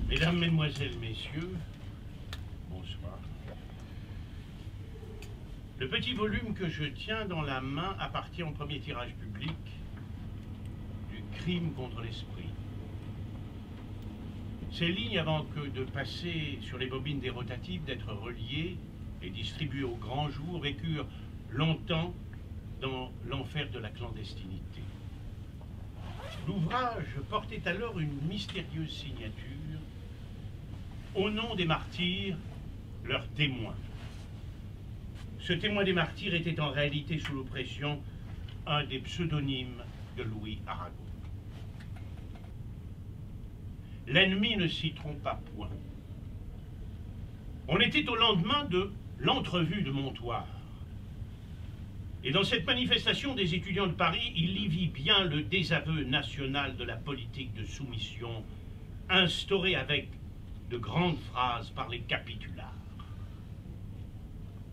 Mesdames, Mesdemoiselles, Messieurs, bonsoir. Le petit volume que je tiens dans la main appartient au premier tirage public du Crime contre l'esprit. Ces lignes, avant que de passer sur les bobines des rotatives, d'être reliées et distribuées au grand jour, vécurent longtemps dans l'enfer de la clandestinité. L'ouvrage portait alors une mystérieuse signature: au nom des martyrs, leurs témoins. Ce témoin des martyrs était en réalité, sous l'oppression, un des pseudonymes de Louis Aragon. L'ennemi ne s'y trompa point. On était au lendemain de l'entrevue de Montoire. Et dans cette manifestation des étudiants de Paris, il y vit bien le désaveu national de la politique de soumission instaurée avec de grandes phrases par les capitulards.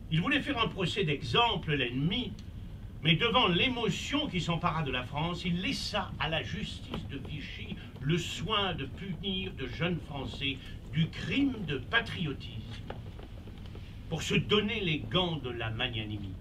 Il voulait faire un procès d'exemple, l'ennemi, mais devant l'émotion qui s'empara de la France, il laissa à la justice de Vichy le soin de punir de jeunes Français du crime de patriotisme pour se donner les gants de la magnanimité.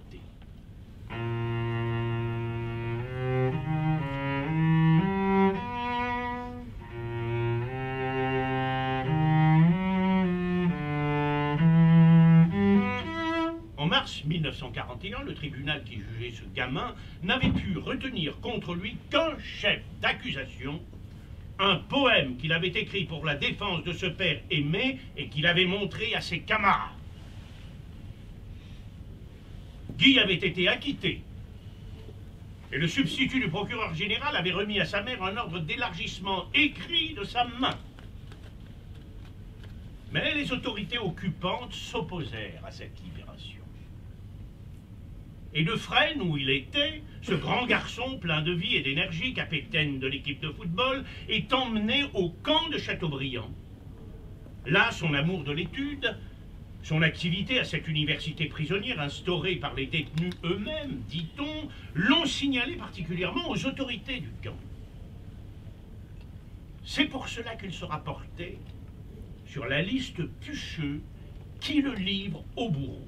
En mars 1941, le tribunal qui jugeait ce gamin n'avait pu retenir contre lui qu'un chef d'accusation, un poème qu'il avait écrit pour la défense de ce père aimé et qu'il avait montré à ses camarades. Guy avait été acquitté et le substitut du procureur général avait remis à sa mère un ordre d'élargissement écrit de sa main. Mais les autorités occupantes s'opposèrent à cette libération. Et de Fresnes, où il était, ce grand garçon plein de vie et d'énergie, capitaine de l'équipe de football, est emmené au camp de Châteaubriand. Là, son amour de l'étude, son activité à cette université prisonnière instaurée par les détenus eux-mêmes, dit-on, l'ont signalé particulièrement aux autorités du camp. C'est pour cela qu'il sera porté sur la liste Pucheux qui le livre au bourreau.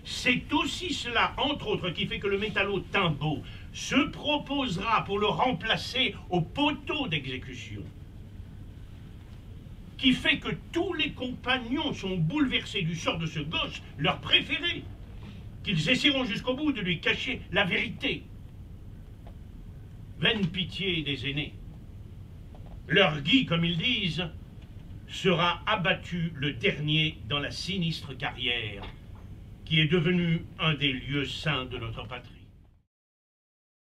C'est aussi cela, entre autres, qui fait que le métallo Timbaud se proposera pour le remplacer au poteau d'exécution, qui fait que tous les compagnons sont bouleversés du sort de ce gosse, leur préféré, qu'ils essaieront jusqu'au bout de lui cacher la vérité. Vaine pitié des aînés. Leur Guy, comme ils disent, sera abattu le dernier dans la sinistre carrière qui est devenu un des lieux saints de notre patrie.